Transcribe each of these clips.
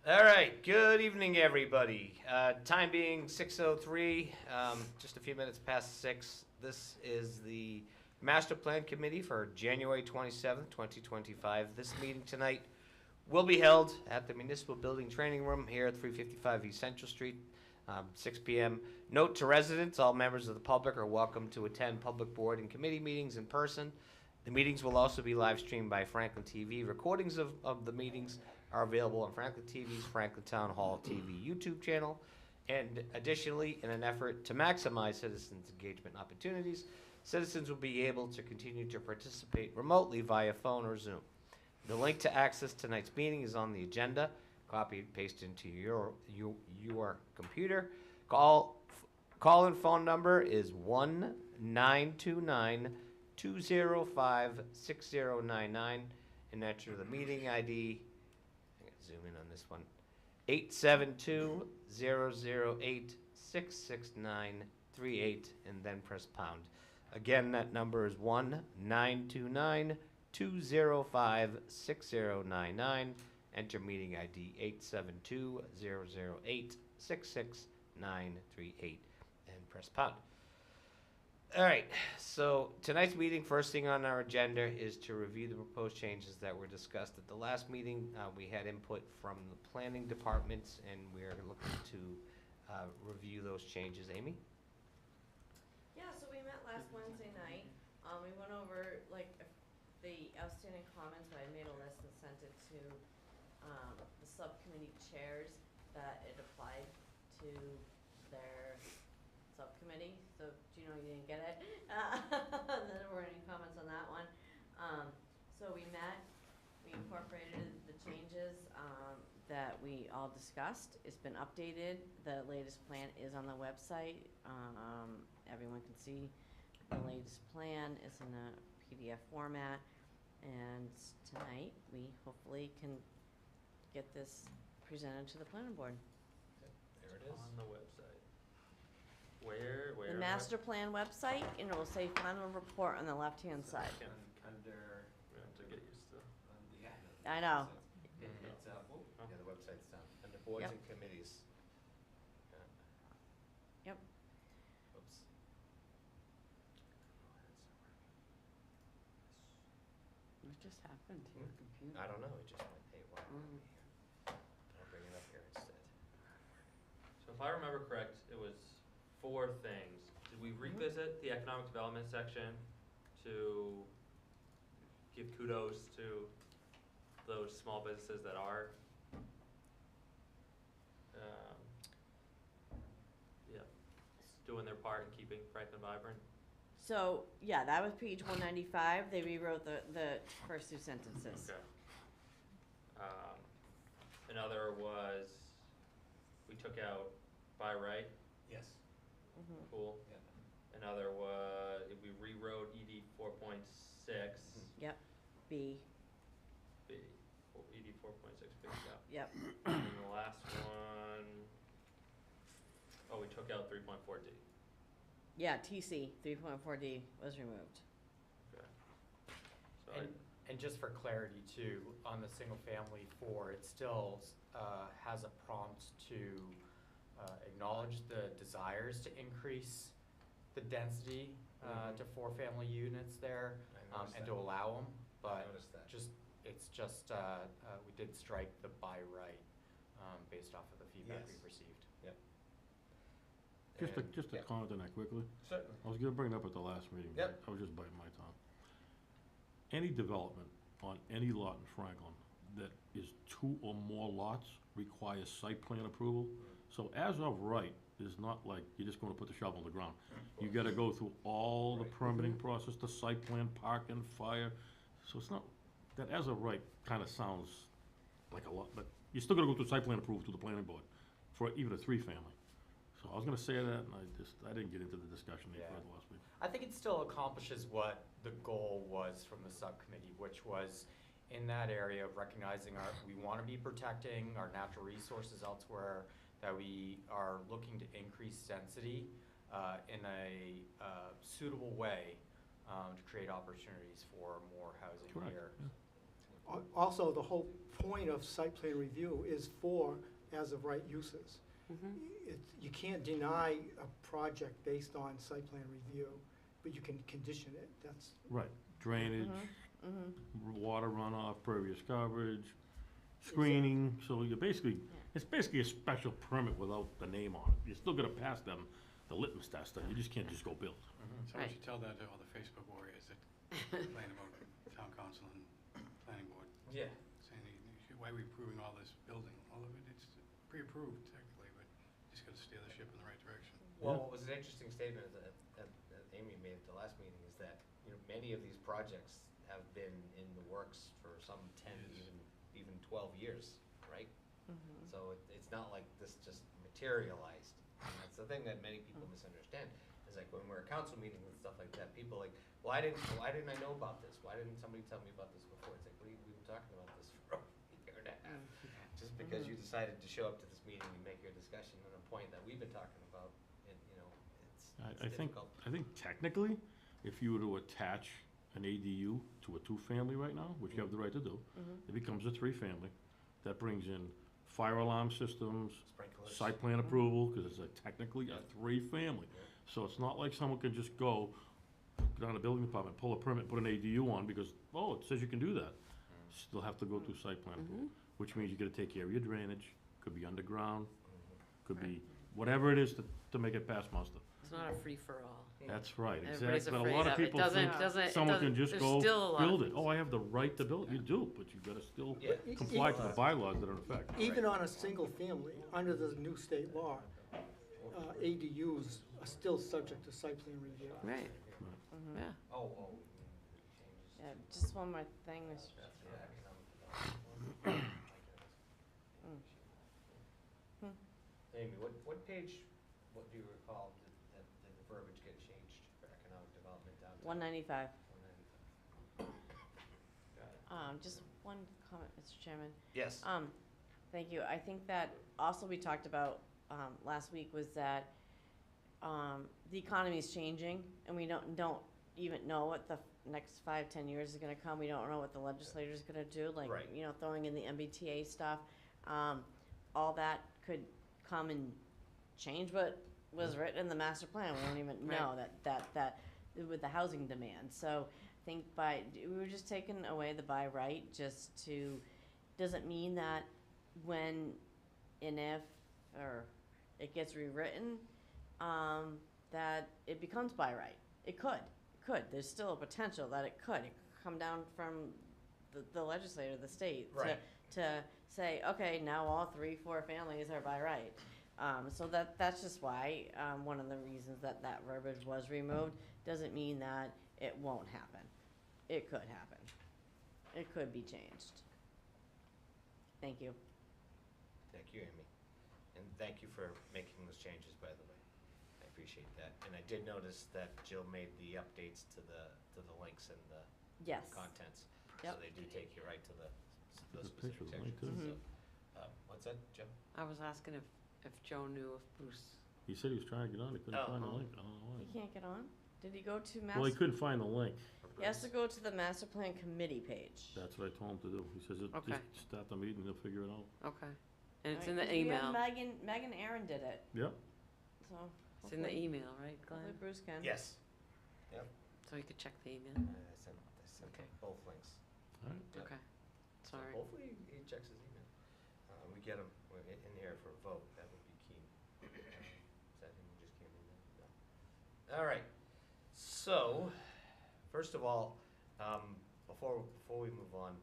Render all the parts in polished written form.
All right, good evening, everybody. Time being 6:03, just a few minutes past 6. This is the Master Plan Committee for January 27th, 2025. This meeting tonight will be held at the Municipal Building Training Room here at 355 East Central Street, 6 p.m. Note to residents, all members of the public are welcome to attend public board and committee meetings in person. The meetings will also be live streamed by Franklin TV. Recordings of the meetings are available on Franklin TV's Franklin Town Hall TV YouTube channel. And additionally, in an effort to maximize citizens' engagement opportunities, citizens will be able to continue to participate remotely via phone or Zoom. The link to access tonight's meeting is on the agenda. Copy and paste into your computer. Call-in phone number is 1-929-205-6099 and enter the meeting ID. I'm going to zoom in on this one. 872-008-66938 and then press pound. Again, that number is 1-929-205-6099. Enter meeting ID 872-008-66938 and press pound. All right, so tonight's meeting, first thing on our agenda is to review the proposed changes that were discussed at the last meeting. We had input from the planning departments, and we're looking to review those changes. Amy? Yeah, so we met last Wednesday night. We went over the outstanding comments, but I made a list and sent it to the subcommittee chairs that it applied to their subcommittee. So do you know you didn't get it? There weren't any comments on that one. So we met, we incorporated the changes that we all discussed. It's been updated. The latest plan is on the website. Everyone can see the latest plan. It's in a PDF format. And tonight we hopefully can get this presented to the planning board. There it is. On the website. Where? The master plan website, and it will say final report on the left-hand side. Under. We have to get used to. I know. It's yeah, the website's down. Under boards Yep. and committees. Yep. Oops. What just happened to your computer? I don't know. It just went haywire. Mm. I'll bring it up here instead. So if I remember correct, it was 4 things. Did we revisit the economic development section to give kudos to those small businesses that are doing their part in keeping Franklin vibrant? So, yeah, that was page 195. They rewrote the first 2 sentences. Okay. Another was, we took out by right. Yes. Mhm. Cool. Yeah. Another was, we rewrote ED 4.6. Yep. B. B. ED 4.6 B, Yep. yeah. And the last one, we took out 3.4D. Yeah, TC 3.4D was removed. Okay. So And just for clarity too, on the single family 4, it still has a prompt to acknowledge the desires to increase the density to 4 family units there and to allow them, but we did strike the by right based off of the feedback we've received. Yep. Just to comment on that quickly. Certainly. I was gonna bring it up at the last meeting, but Yep. I was just biting my tongue. Any development on any lot in Franklin that is 2 or more lots requires site plan approval. So as of right, it's not like you're just gonna put the shovel in the ground. You gotta go through all the permitting process, the site plan, parking, fire. So it's not, that as of right kinda sounds like a lot, but you're still gonna go through site plan approval to the planning board for even a 3-family. So I was gonna say that, and I didn't get into the discussion any further last week. I think it still accomplishes what the goal was from the subcommittee, which was in that area of recognizing we want to be protecting our natural resources elsewhere, that we are looking to increase density in a suitable way to create opportunities for more housing Correct, here. yeah. also, the whole point of site plan review is for as-of-right uses. You can't deny a project based on site plan review, but you can condition it, that's, Right, drainage, Mm-hmm. water runoff, pervious coverage, screening, so you're basically, it's basically a special permit without the name on it. You're still gonna pass them the litmus test, you just can't just go build. So we should tell that to all the Facebook warriors that complain about town council and planning board, Yeah. saying, why are we approving all this building? All of it, it's pre-approved technically, but just gotta steer the ship in the right direction. Well, what was an interesting statement that Amy made at the last meeting is that, many of these projects have been in the works for some 10, Yes. even 12 years, right? Mm-hmm. So it's not like this just materialized. And that's the thing that many people misunderstand, is like when we're at council meetings and stuff like that, people are like, why didn't I know about this? Why didn't somebody tell me about this before? It's like, we've been talking about this for a year and a half. Just because you decided to show up to this meeting and make your discussion on a point that we've been talking about, and, I it's think, difficult. I think technically, if you were to attach an ADU to a two-family right now, which you have the right to do, it becomes a three-family. That brings in fire alarm systems, Sprinklers. site plan approval, because it's technically a three-family. Yeah. So it's not like someone can just go down to the building department, pull a permit, put an ADU on, because, oh, it says you can do that. Still have to go through site plan approval, which means you gotta take care of your drainage, could be underground, could be whatever it is to make it pass muster. It's not a free-for-all. That's right, Everybody's exactly. But a lot of afraid of it. people Doesn't- think doesn't- it someone can doesn't- just there's go still a lot of build it. Oh, I have the right to build it. You do, but you gotta still Yeah. comply to the bylaws that are in effect. even on a single family, under the new state law, ADUs are still subject to site plan review. Right, Mm-hmm. yeah. Oh, changes. Yeah, just one more thing, Mr. That's the economic development. Amy, what page, what do you recall, did the verbiage get changed for economic development downtown? 195. 195. Got it. Just one comment, Mr. Chairman. Yes. Thank you. I think that also we talked about, last week was that, the economy is changing and we don't even know what the next 5-10 years is gonna come. We don't know what the legislator's gonna do, like, Right. Throwing in the MBTA stuff. All that could come and change what was written in the master plan. We don't even know that with the housing demand. So I think we were just taking away the by right just to, doesn't mean that when and if, or it gets rewritten, that it becomes by right. It could. There's still a potential that it could. It could come down from the legislator, the state, Right. to say, okay, now all 3-4 families are by right. So that's just why, one of the reasons that verbiage was removed. Doesn't mean that it won't happen. It could happen. It could be changed. Thank you. Thank you, Amy. And thank you for making those changes, by the way. I appreciate that. And I did notice that Jill made the updates to the links and the Yes. contents. Yep. So they do take you right to the There's a specific picture of the link, sections. too. So, what's that, Jim? I was asking if Joe knew if Bruce, He said he was trying to get on, he couldn't Oh. find the link, I don't know He why. can't get on? Did he go to Well, he couldn't find the link, He has to go to the master plan committee page. that's what I told him to do. He says, Okay. just start the meeting, he'll figure it out. okay. And it's Right, in the 'cause we had email. Megan Aaron did it, Yep, so. It's in the hopefully- email, right, Hopefully Glenn? Bruce can. Yes. So you could check the email? I sent Okay. both links. alright. Yep. Okay, So sorry. hopefully he checks his email. We get him in here for a vote, that would be key. Is that him who just came in there? No. All right, so, first of all, before we move on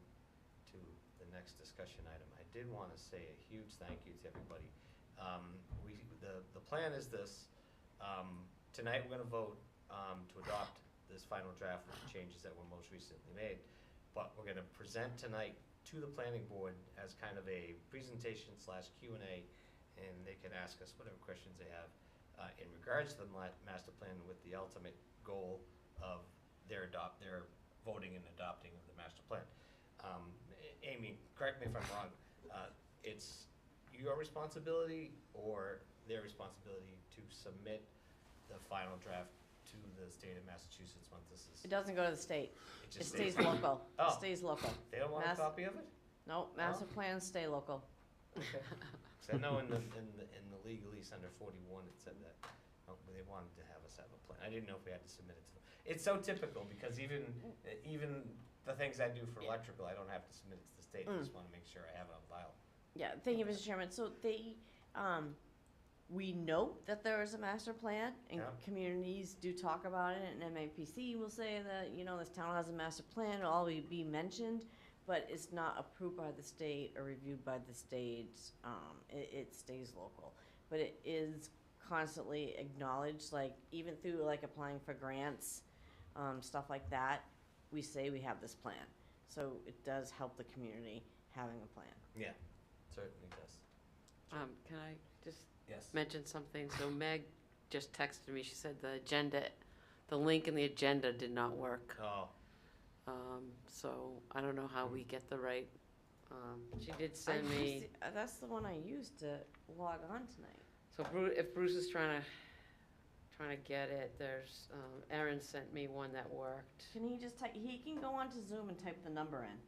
to the next discussion item, I did want to say a huge thank you to everybody. The plan is this, tonight we're gonna vote to adopt this final draft with the changes that were most recently made. But we're gonna present tonight to the planning board as kind of a presentation / Q&A, and they can ask us whatever questions they have in regards to the master plan with the ultimate goal of their voting and adopting of the master plan. Amy, correct me if I'm wrong, it's your responsibility or their responsibility to submit the final draft to the state of Massachusetts once this is? It doesn't go to the state. It It just stays there? local. Oh. It stays local. They don't want a Mass- copy of it? Nope, master plans stay local. Okay. 'Cause I know in the legalese under 41, it said that, they wanted to have us have a plan. I didn't know if we had to submit it to them. It's so typical, because even the things I do for electrical, I don't have to submit it to the state. I just wanna make sure I have it on file. Yeah, thank you, Mr. Chairman. So they, we note that there is a master plan, and Yeah. communities do talk about it, and MAPC will say that, this town has a master plan, it'll always be mentioned, but it's not approved by the state or reviewed by the state, it stays local. But it is constantly acknowledged, like, even through, like, applying for grants, stuff like that, we say we have this plan. So it does help the community having a plan. Yeah, certainly does. Can I just Yes. mention something? So Meg just texted me, she said the link in the agenda did not work. Oh, So I don't know how we get the right, she did send me, That's the one I used to log on tonight. so if Bruce is trying to get it, there's, Erin sent me one that worked. Can he just type, he can go onto Zoom and type the number in.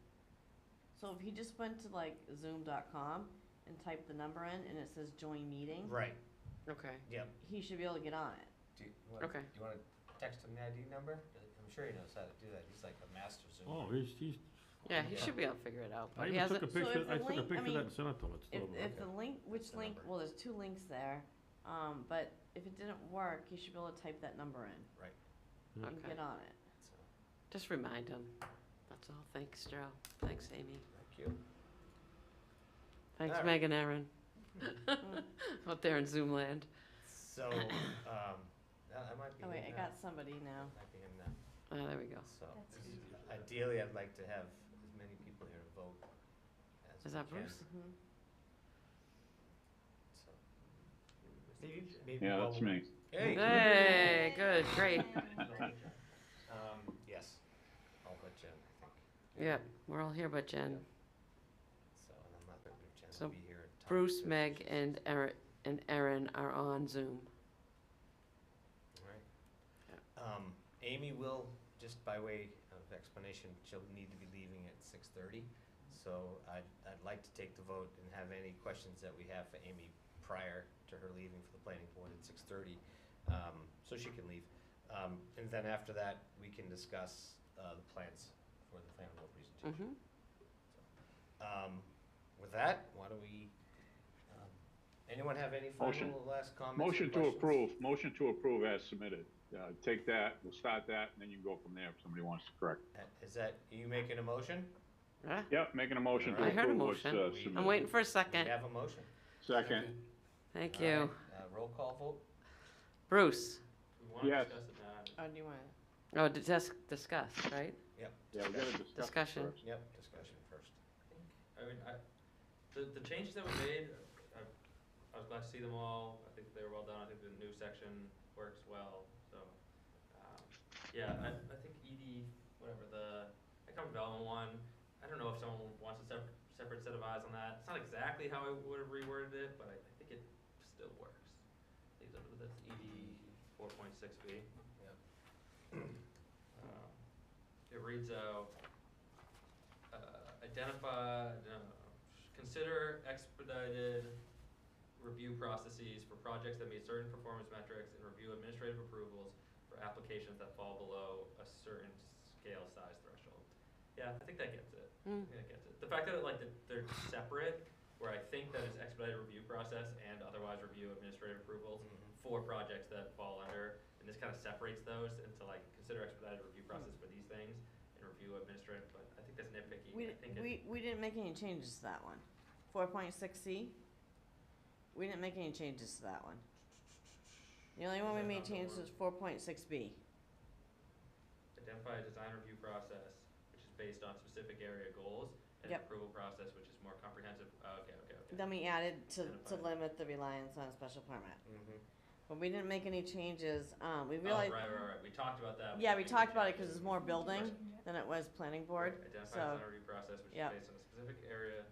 So if he just went to like zoom.com and typed the number in and it says join meeting, right, Okay, yep. he should be able to get on it. Do you Okay. wanna text him the ID number? I'm sure he knows how to do that. He's like a master Zoom. Oh, he's, yeah, he Yeah. should be able to figure it out, I but he even took hasn't, a picture, if the I took a link- I picture of mean, that and sent it to him, it's If, still. if the link, which That's the link, number. well, there's two links there, but if it didn't work, he should be able to type that number in Yeah. and Okay. get on it. So, just remind him, that's all. Thanks, Joe. Thanks, Amy. thank you. Thanks, Alright. Meg and Erin. Out there in Zoom land. So, that might be Oh wait, I him got now. somebody now. Might be him now. Ah, there we go. So, That's ideally, I'd like to have as many people here to vote as Is we that can. Bruce? Mhm. So, Maybe Yeah, while that's we- me. Hey! Hey, good, great. Yes, all but Jen, I think. Yeah, we're all here but Jen. So, and I'm not sure if Jen So, will be here in time. Bruce, to- Meg, and Erin are on Zoom. Alright. Amy will, just by way of explanation, she'll need to be leaving at 6:30. So I'd like to take the vote and have any questions that we have for Amy prior to her leaving for the planning board at 6:30, so she can leave. And then after that, we can discuss the plans for the planning board presentation. Mm-hmm. With that, why don't we, anyone have any Motion. final last comments or Motion to questions? motion to approve as submitted. Take that, we'll start that, and then you can go from there if somebody wants to correct. Is that, are you making a motion? Yeah, Yep, making a motion to I heard a approve what's motion. submitted. I'm waiting for a We second. have a motion. Second, Thank All you. right, roll call vote? Bruce? We wanna Yes. discuss it now. Oh, do you want? Oh, discuss, right? Yep. yeah, we gotta discuss Discussion. it first. Yep, discussion first. I mean, the changes that we made, I was glad to see them all. I think they were well done. I think the new section works well, so, yeah, I think whatever, the economic development one, I don't know if someone wants a separate set of eyes on that. It's not exactly how I would have reworded it, but I think it still works. I think that's ED 4.6B. Yep. It reads out, consider expedited review processes for projects that meet certain performance metrics and review administrative approvals for applications that fall below a certain scale size threshold. Yeah, I think that gets it. I Mm. think that gets it. The fact that they're separate, where I think that it's expedited review process and otherwise review administrative approvals for projects that fall under, and this kind of separates those into like, consider expedited review process for these things and review administrative, but I think that's nitpicky. I think We didn't make any changes to that one. 4.6C, we didn't make any changes to that one. The only one we Is that made not the changes word? was 4.6B. Identify a design review process, which is based on specific area goals, and Yep. approval process, which is more comprehensive. Okay. Then we added to Identify. limit the reliance on a special permit. Mm-hmm. But we didn't make any changes, we Oh, realized, right. We talked about that. yeah, we didn't talked about it change because it's more building Right. than it was planning board, Identify so, design review process, which Yep. is based on a specific area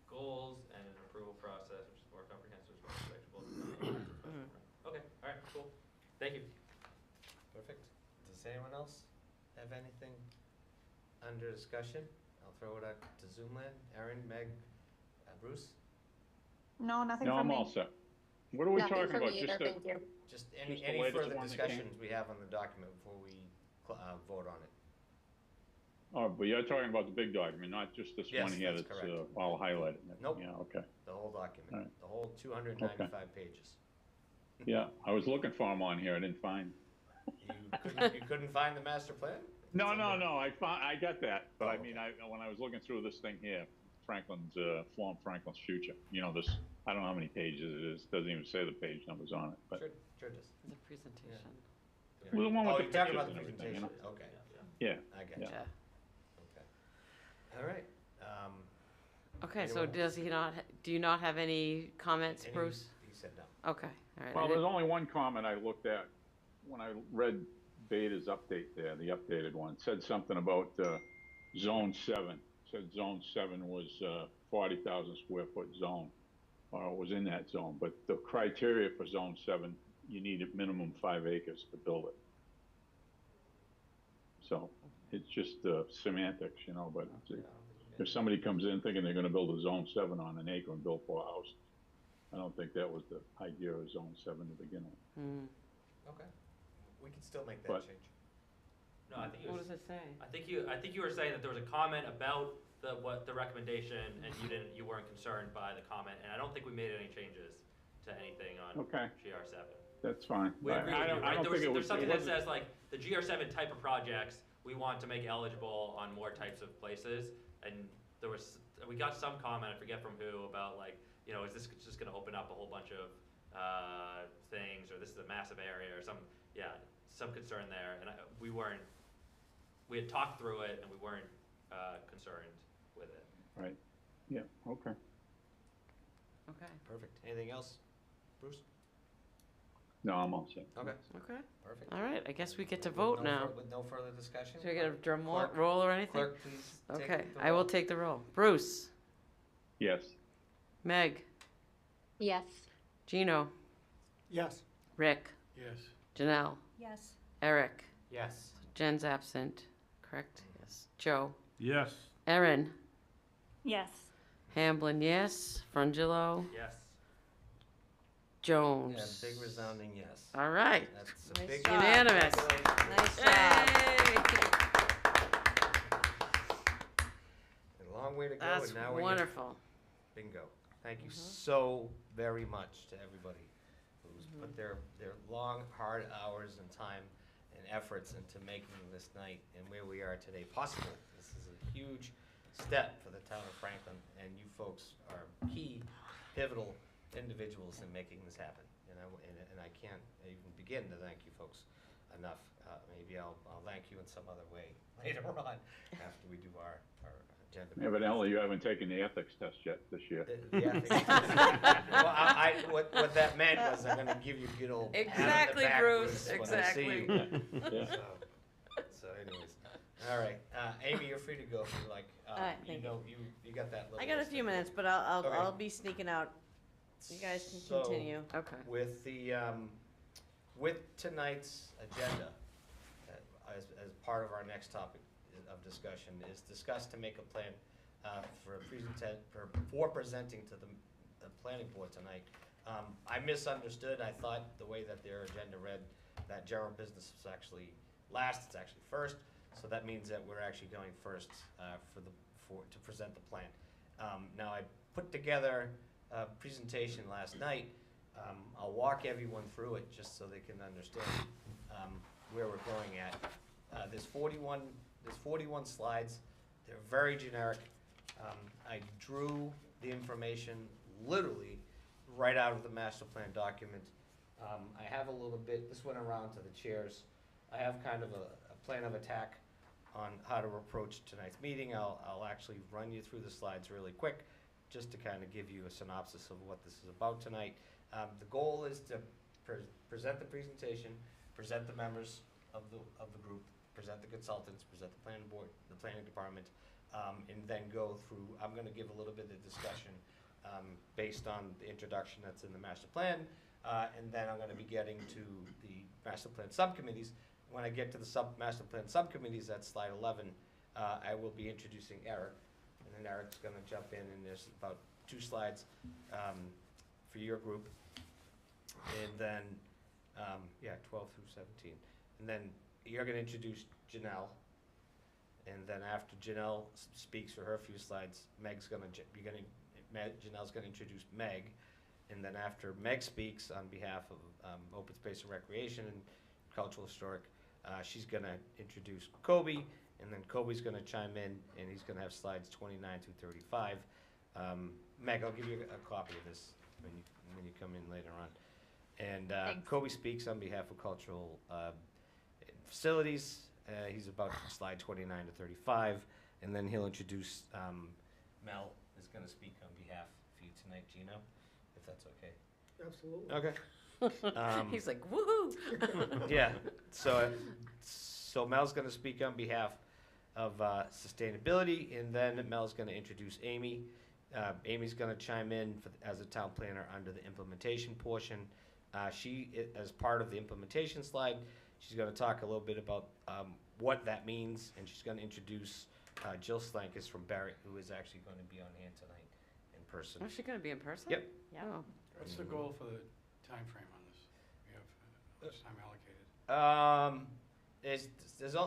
goals, and an approval process, which is more comprehensive, more predictable. Mhm. Okay, alright, cool. Thank you. Perfect. Does anyone else have anything under discussion? I'll throw it out to Zoomland. Erin, Meg, Bruce? No, nothing No, from I'm me. all set. What are we Nothing talking for about? me either, thank you. Just Just any, the any latest further one that came? discussions we have on the document before we vote on it? Oh, but you're talking about the big document, not just this Yes, one here that's that's correct. all highlighted. Nope. Yeah, okay. The whole document, Alright. the whole 295 pages. Yeah, I was looking for them on here, I didn't find. You couldn't find the master plan? No, It's under- I got that, but Oh, I mean, when I was looking through this thing here, Franklin's, Form Franklin's Future, you know, this, I don't know how many pages it is, doesn't even say the page numbers on it, but. Sure does. The presentation. Well, the one with Oh, the you're talking about pictures the and everything, you presentation, okay, Yeah, I got Yeah. you, Yeah. okay. All right, Okay, so Anyone else? do you not have any comments, any- Bruce? He said no. Okay, all right. well, there's only one comment I looked at when I read Beta's update there, the updated one, said something about, Zone 7. Said Zone 7 was, 40,000 square foot zone, or was in that zone, but the criteria for Zone 7, you need a minimum 5 acres to build it. So, it's just, semantics, you know, but if somebody comes in thinking they're gonna build a Zone 7 on an acre and build 4 houses, I don't think that was the idea of Zone 7 to begin with. Okay, we can still make that But- change. No, I think it What was, does it say? I think you were saying that there was a comment about the recommendation, and you weren't concerned by the comment, and I don't think we made any changes to anything on Okay. GR7. That's fine. We agree with you, I right? don't think it There's was. something it that wasn't- says like, the GR7 type of projects, we want to make eligible on more types of places, and we got some comment, I forget from who, about like, you know, is this just gonna open up a whole bunch of, things, or this is a massive area, or some concern there, and we had talked through it, and we weren't, concerned with it. Right, yeah, okay. Okay, Perfect. Anything else, Bruce? No, I'm all set. Okay, okay, perfect. all right, I guess we get to With vote no now. With no further discussion? Should we get a drum Clerk- roll or anything? Clerk, please take Okay, the I will roll. take the roll. Bruce, Yes, Meg, Yes. Gino, Yes. Rick, Yes. Janelle, Yes. Eric, Yes. Jen's absent, correct? Yes. Joe, Yes, Erin, Yes. Hamblin, yes. Frangillo, Yes. Jones. Yeah, big resounding yes. All right. That's a Nice big. job. Unanimous. Nice job. A long way to go, That's and now we get wonderful. bingo. Thank you Mhm. so very much to everybody who's put their long, hard hours and time and efforts into making this night and where we are today possible. This is a huge step for the town of Franklin, and you folks are key, pivotal individuals in making this happen. And I can't even begin to thank you folks enough. Maybe I'll thank you in some other way later on after we do our agenda. evidently you haven't taken the ethics test yet this year. The ethics. Well, what that meant was I'm gonna give you a good old pat on the Exactly, back, Bruce, when I see you. Yeah. So anyways, all right, Amy, you're free to go if you like. right, You thank know, you got that little. I got a list few of- minutes, but I'll Okay. I'll be sneaking out. You guys can So, continue. Okay. With the, with tonight's agenda, as part of our next topic of discussion, is discuss to make a plan for presenting to the planning board tonight. I misunderstood, I thought the way that their agenda read, that general business was actually last, it's actually first, so that means that we're actually going first to present the plan. Now, I put together a presentation last night. I'll walk everyone through it just so they can understand where we're going at. There's 41 slides. They're very generic. I drew the information literally right out of the master plan document. I have a little bit, this went around to the chairs. I have kind of a plan of attack on how to approach tonight's meeting. I'll actually run you through the slides really quick, just to kind of give you a synopsis of what this is about tonight. The goal is to present the presentation, present the members of the group, present the consultants, present the planning board, the planning department, and then go through, I'm gonna give a little bit of discussion based on the introduction that's in the master plan, and then I'm gonna be getting to the master plan subcommittees, when I get to the master plan subcommittees, that's slide 11, I will be introducing Eric. And then Eric's gonna jump in, and there's about 2 slides for your group. And then, 12 through 17. And then you're gonna introduce Janelle. And then after Janelle speaks for her few slides, Janelle's gonna introduce Meg. And then after Meg speaks on behalf of Open Space and Recreation and Cultural Historic, she's gonna introduce Kobe, and then Kobe's gonna chime in, and he's gonna have slides 29 through 35. Meg, I'll give you a copy of this when you come in later on. And Thanks. Kobe speaks on behalf of Cultural Facilities. He's about slide 29 to 35, and then he'll introduce, Mel is gonna speak on behalf of you tonight, Gino, if that's okay. Absolutely. Okay. He's like, woohoo! Yeah, so Mel's gonna speak on behalf of sustainability, and then Mel's gonna introduce Amy. Amy's gonna chime in as a town planner under the implementation portion. As part of the implementation slide, she's gonna talk a little bit about what that means, and she's gonna introduce Jill Slankus from Barrett, who is actually gonna be on hand tonight in person. Oh, she gonna be in person? Yep. Yeah. Oh. What's the goal for the time frame on this? We have, how much time allocated?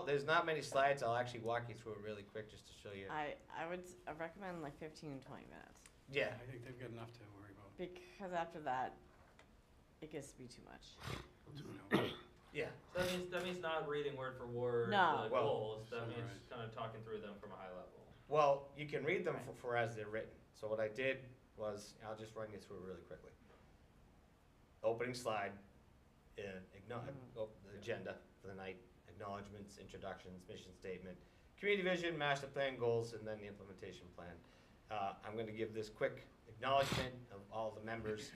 There's not many slides. I'll actually walk you through it really quick just to show you. I recommend like 15 and 20 minutes, Yeah. I think they've got enough to worry about. because after that, it gets to be too much. Yeah. So that means not reading word for word No. the Well, goals, that means summarize. kind of talking through them from a high level. Well, you can read them for as they're written. So what I did was, I'll just run you through it really quickly. Opening slide, the agenda for the night, acknowledgements, introductions, mission statement, community vision, master plan goals, and then the implementation plan. I'm gonna give this quick acknowledgement of all the members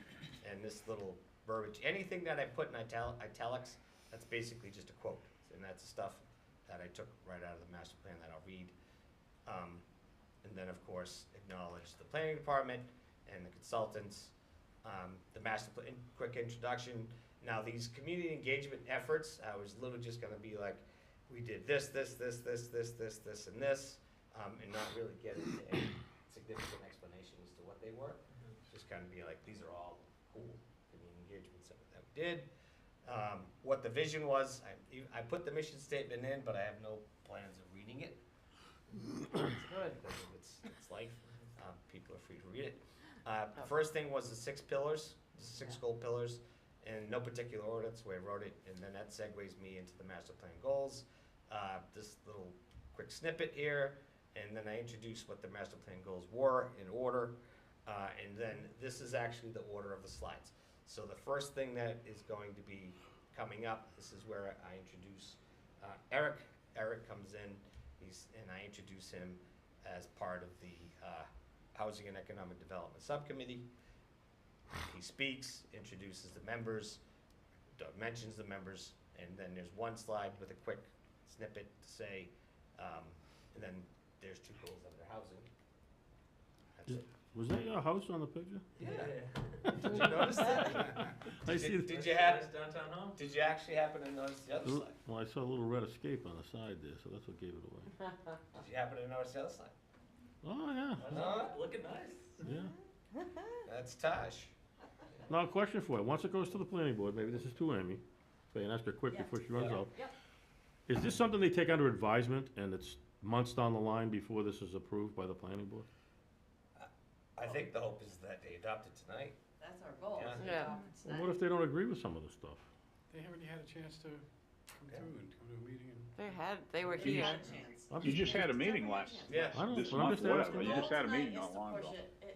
and this little verbiage. Anything that I put in italics, that's basically just a quote. And that's stuff that I took right out of the master plan that I'll read. And then, of course, acknowledge the planning department and the consultants, the master plan, quick introduction. Now, these community engagement efforts, I was literally just gonna be like, we did this, and this, and not really get into any significant explanation as to what they were. Just kind of be like, these are all cool community engagements that we did. What the vision was, I put the mission statement in, but I have no plans of reading it. It's good, because it's life, people are free to read it. The first thing was the 6 pillars, the 6 goal pillars, in no particular order, that's the way I wrote it, and then that segues me into the master plan goals. This little quick snippet here, and then I introduced what the master plan goals were in order, and then this is actually the order of the slides. So the first thing that is going to be coming up, this is where I introduce Eric. Eric comes in, and I introduce him as part of the Housing and Economic Development Subcommittee. He speaks, introduces the members, mentions the members, and then there's one slide with a quick snippet to say, and then there's 2 goals under housing. That's it. Was that your house on the picture? Yeah. Did you notice that? I see. Did you have? Nice downtown home? Did you actually happen to notice the other slide? Well, I saw a little red escape on the side there, so that's what gave it away. Did you happen to notice the other slide? Oh, yeah, Looking nice. yeah. That's Taj. Now, a question for you. Once it goes to the planning board, maybe this is to Amy, so you can ask her quick Yeah. before she runs out. Yep. Is this something they take under advisement, and it's months down the line before this is approved by the planning board? I think the hope is that they adopt it tonight. That's our goal. Yeah. to Yeah. adopt it Well, tonight. what if they don't agree with some of the stuff? They haven't had a chance to come Yeah. through and come to a meeting and. They were We here. had a chance. I'm You just had a meeting last, Yeah. I don't, this but I'm month, just whatever, asking. you The just goal had a meeting tonight not long ago.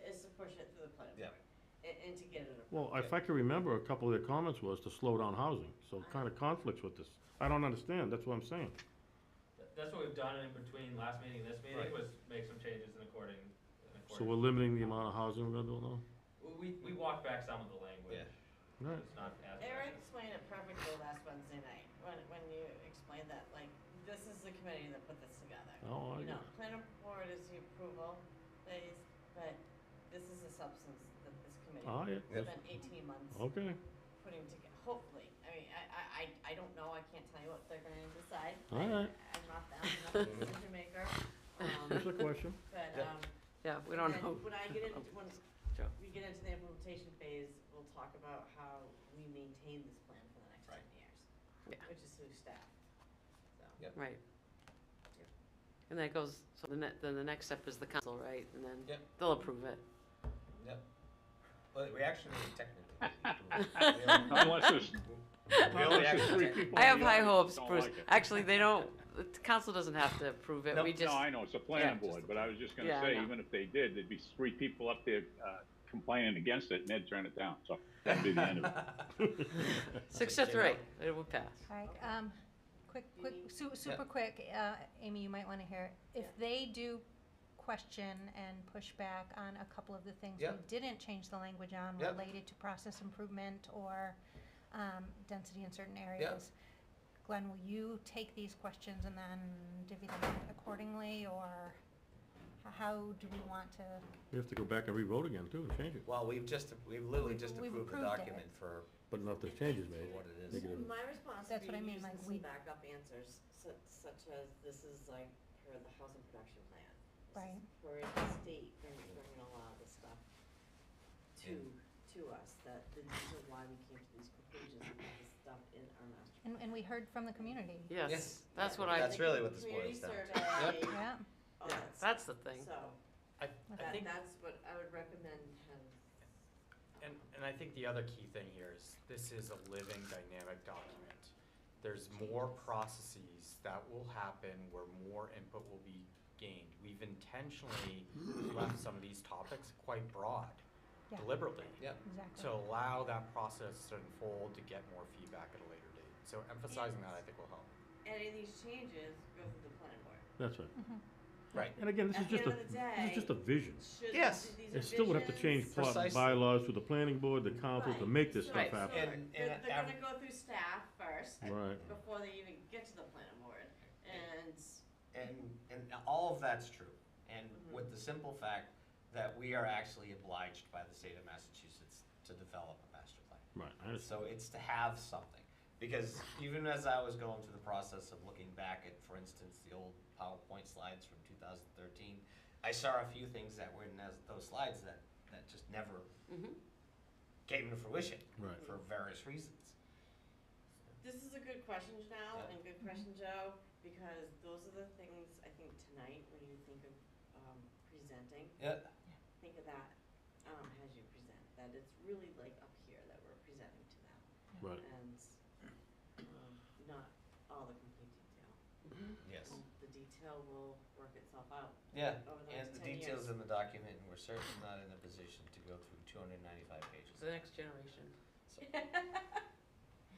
is to push it through the planning Yeah. board, and to get it approved. Well, if I can remember, a couple of their comments was to slow down housing, so it kind of conflicts with this. I don't understand, that's what I'm saying. That's what we've done in between last meeting and this meeting, Right. was make some changes in according. So we're limiting the amount of housing we're gonna do now? We walked back some of the language. Yeah. Right. It's not as. Eric explained it perfectly last Wednesday night, when you explained that, like, this is the committee that put this together. Oh, I You know, get it. planning board is the approval phase, but this is the substance that this committee Ah, yeah. Yep. spent 18 months Okay, putting together, hopefully. I mean, I don't know, I can't tell you what they're gonna decide. All right. I'm not them, I'm not the decision maker. Just a question. But, Yeah, we don't and know. when I get into, when Joe. we get into the implementation phase, we'll talk about how we maintain this plan for the next 10 years. Yeah. Which is through staff, so. Yep. Right. And that goes, so then the next step is the council, right? And then Yep. they'll approve it. Yep. Well, we actually technically. Unless there's, We only unless there's actually three tech- people I in have the high audience hopes, that don't Bruce. like it. Actually, they don't, the council doesn't have to approve it. No, We just, No, I know, it's a planning Yeah. board, but I was just gonna Yeah, I say, know. even if they did, there'd be three people up there, complaining against it, and they'd turn it down, so that'd be the end of it. 6-3, it would pass. All right, super Yep. quick, Amy, you might want to hear. If they do question and push back on a couple of the things we Yep. didn't change the language on Yep. related to process improvement or density in certain areas, Glenn, will you take these questions and then divvy them out accordingly, or how do we want to? We have to go back and re-vote again too and change it, Well, we've literally just We've approved the approved it. document for but not the changes made. what it Make is. it a- My response That's would what I be mean, using like, some we- backup answers, such as this is like per the housing production plan. This Right. is where the state bringing a lot of this stuff to us, that these are why we came to these conclusions and put this stuff in our master plan. And we heard from the community. Yes, that's what That's I, really what this Community boils down to. survey, Yeah. all that stuff. that's the thing. So, I that, think, that's what I would recommend have. and I think the other key thing here is this is a living, dynamic document. There's more processes that will happen where more input will be gained. We've intentionally left some of these topics quite broad, Yeah. deliberately, Yep. Exactly. to allow that process to unfold, to get more feedback at a later date. So emphasizing that, I think, will help. Any of these changes go through the planning board. That's right. Right. And again, this is At the just a, end of the this is just a day, vision. Should, Yes. these are It still would have to change visions. plot and Precisely. bylaws through the planning board, the council, to Right. make this So- stuff so happen. And- they're av- gonna go through staff first, Right. before they even get to the planning board, and, And all of that's true. And with the simple fact that we are actually obliged by the state of Massachusetts to develop a master plan. Right, I understand. So it's to have something. Because even as I was going through the process of looking back at, for instance, the old PowerPoint slides from 2013, I saw a few things that were in those slides that just never Mhm. came to fruition Right. for various reasons. this is a good question, Janelle, Yeah. and good question, Joe, because those are the things, I think, tonight, when you think of, presenting, Yeah. think of that, as you present, that it's really like up here that we're presenting to them, Right. and, not all the complete detail. Yes. The detail will work itself out. Yeah, Over the and next the 10 details years. in the document, and we're certainly not in a position to go through 295 pages. The next generation.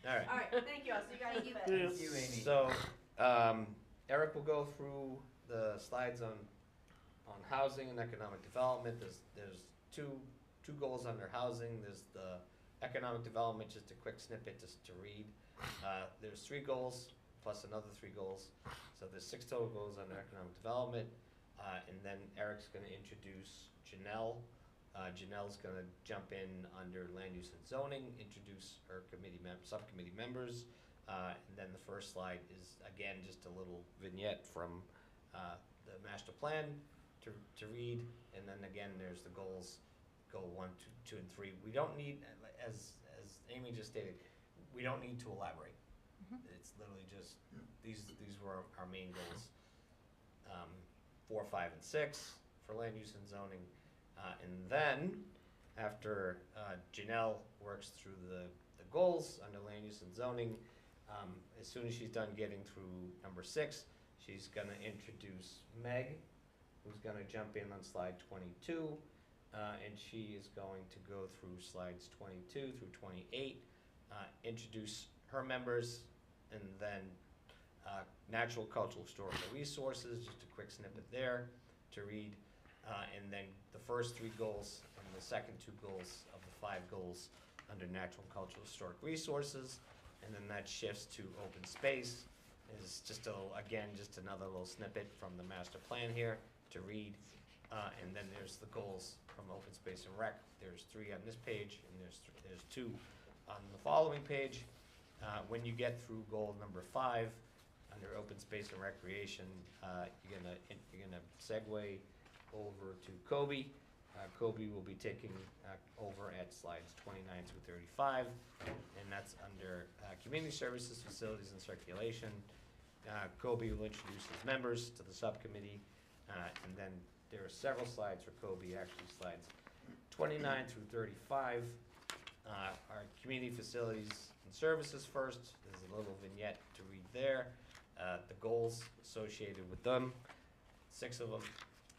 All right. All right, thank you, I'll see you guys in a bit. Thank you, Amy. So, Eric will go through the slides on housing and economic development. There's two goals under housing. There's the economic development, just a quick snippet just to read. There's 3 goals plus another 3 goals. So there's 6 total goals under economic development. And then Eric's gonna introduce Janelle. Janelle's gonna jump in under land use and zoning, introduce her subcommittee members. And then the first slide is, again, just a little vignette from the master plan to read. And then again, there's the goals, goal 1, 2, and 3. We don't need, as Amy just stated, we don't need to elaborate. It's literally just, these were our main goals. 4, 5, and 6 for land use and zoning. And then, after Janelle works through the goals under land use and zoning, as soon as she's done getting through number 6, she's gonna introduce Meg, who's gonna jump in on slide 22, and she is going to go through slides 22 through 28, introduce her members, and then natural, cultural, historical resources, just a quick snippet there to read. And then the first 3 goals and the second 2 goals of the 5 goals under natural, cultural, historic resources. And then that shifts to open space. Is just just another little snippet from the master plan here to read. And then there's the goals from open space and rec. There's 3 on this page, and there's 2 on the following page. When you get through goal number 5, under open space and recreation, you're gonna segue over to Kobe. Kobe will be taking over at slides 29 through 35, and that's under community services, facilities, and circulation. Kobe will introduce his members to the subcommittee, and then there are several slides for Kobe, actually slides 29 through 35 are community facilities and services first. There's a little vignette to read there. The goals associated with them, 6 of them,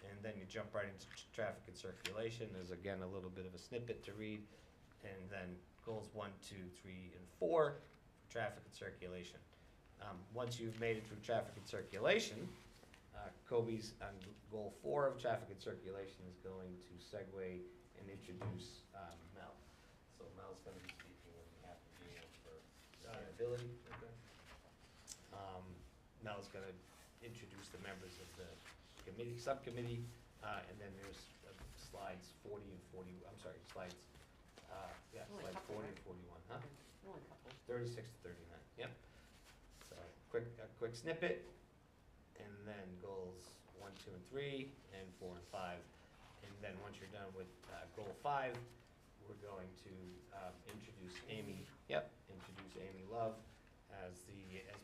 and then you jump right into traffic and circulation. There's again a little bit of a snippet to read, and then goals 1, 2, 3, and 4 for traffic and circulation. Once you've made it through traffic and circulation, Kobe's on goal 4 of traffic and circulation is going to segue and introduce Mel. So Mel's going to be speaking on behalf of GM for sustainability. Mel's going to introduce the members of the committee, subcommittee, and then there's slides 40 and 40. I'm sorry, slides. Only a Slides couple, 40 right? and 41. Huh? Only a couple. 36 to 39. Yep. So a quick snippet, and then goals 1, 2, and 3, and 4 and 5, and then once you're done with goal 5, we're going to introduce Amy. Yep. Introduce Amy Love as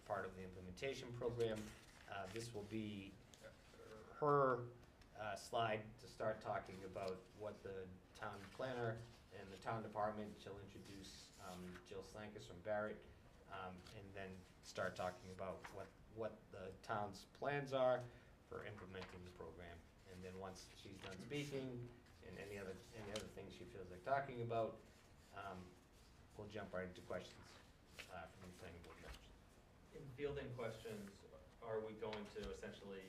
part of the implementation program. This will be her slide to start talking about what the town planner and the town department. She'll introduce Jill Slankus from Barrett, and then start talking about what the town's plans are for implementing the program. And then once she's done speaking, and any other things she feels like talking about, we'll jump right into questions from the planning board members. In fielding questions, are we going to essentially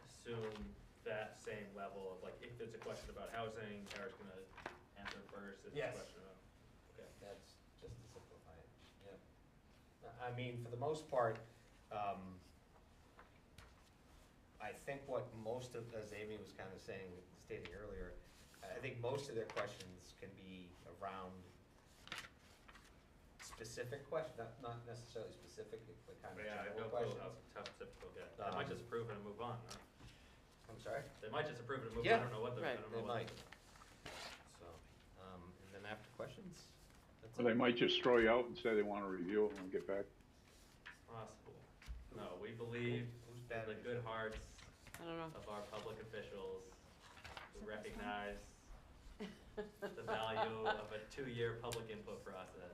assume that same level of, like, if there's a question about housing, Eric's gonna answer first, if Yes. it's a question about, okay. That's just to simplify it, yep. I mean, for the most part, I think what most of, as Amy was kind of stating earlier, I think most of their questions can be around specific questions, not necessarily specific, but kind of Yeah, I have general no clue questions. how specific they'll get. They might just approve it and move on, huh? I'm sorry? They might just approve it and move on, Yeah. I don't know what they're, I Right. don't They know what. might. So, and then after questions, that's Or they it. might just throw you out and say they want to review it and get back. Possible. No, we believe Who's in bad? the good hearts I don't know. of our public officials who recognize the value of a 2-year public input process.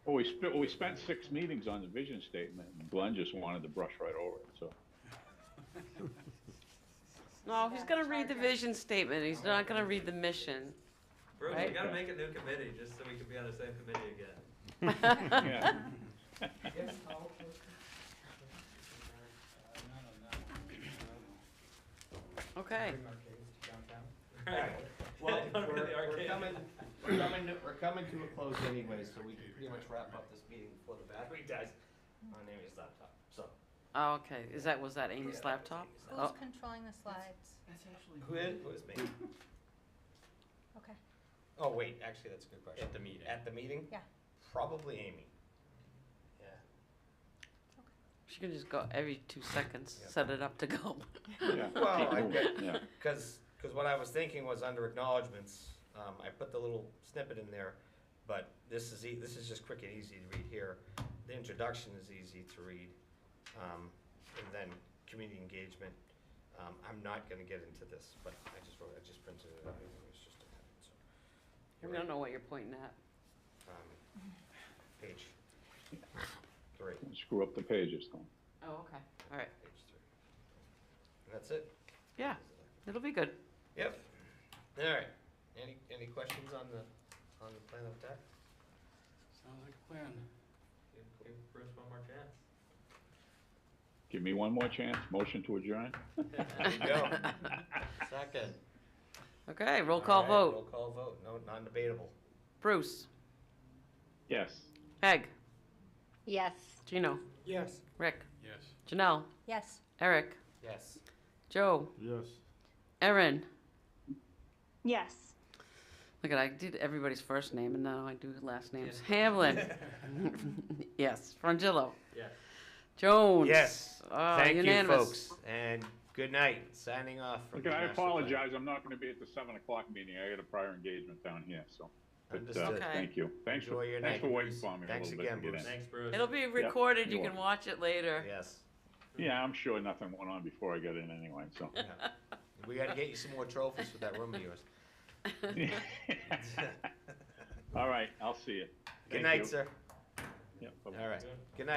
Well, we spent 6 meetings on the vision statement, and Glenn just wanted to brush right over it, so. No, he's gonna read the vision statement, he's not gonna read the mission. Bruce, Right. we gotta make a new committee, just so we can be on the same committee again. Yeah. Okay, Alright, well, Don't do the we're arcade. we're coming to a close anyway, so we can pretty much wrap up this meeting before the battery dies on Amy's laptop, so. oh, okay, was that Amy's Yeah, laptop? Who's Oh. controlling the slides? Who is me? Okay. Oh, wait, actually, that's a good question. At the meeting. At the meeting? Yeah. Probably Amy. Yeah. She can just go every 2 seconds, Yep. set it up to go. Yeah. Well, I Keep get, moving, yeah. because what I was thinking was under acknowledgements, I put the little snippet in there, but this is just quick and easy to read here. The introduction is easy to read, and then community engagement. I'm not gonna get into this, but I just printed it out, it was just a heading, so. We don't know what you're pointing at. Page 3, Screw up the pages, though. Oh, okay, all right, page 3. And that's it. yeah, it'll be good. Yep. All right. Any questions on the plan of attack? Sounds like a plan. Give Bruce one more chance. Give me one more chance, motion to adjourn. There you go. Second. Okay, roll call All right, vote. Roll call vote. No, non-debatable. Bruce, Yes. Peg, Yes. Gino, Yes. Rick, Yes. Janelle, Yes. Eric, Yes. Joe, Yes. Erin, Yes. Look at, I did everybody's first name and now I do last names. Hamlin. Yes. Frangillo. Yes. Jones. Yes. Ah, Thank unanimous. you, folks, and good night. Signing off from Okay, the I master plan. apologize, I'm not gonna be at the 7 o'clock meeting, I got a prior engagement down here, so. But, Understood. Okay. Thank you. Thanks Enjoy your thanks night, for waiting Bruce. for me a Thanks little bit again, to get Bruce. in. Thanks, Bruce. It'll be recorded. You you're can watch it later. Yes. Yeah, I'm sure nothing went on before I got in anyway, so. Yeah. We gotta get you some more trophies for that room of yours. All right, I'll see you. Good Thank night, you. sir. Yeah, bye-bye. All right. Good night.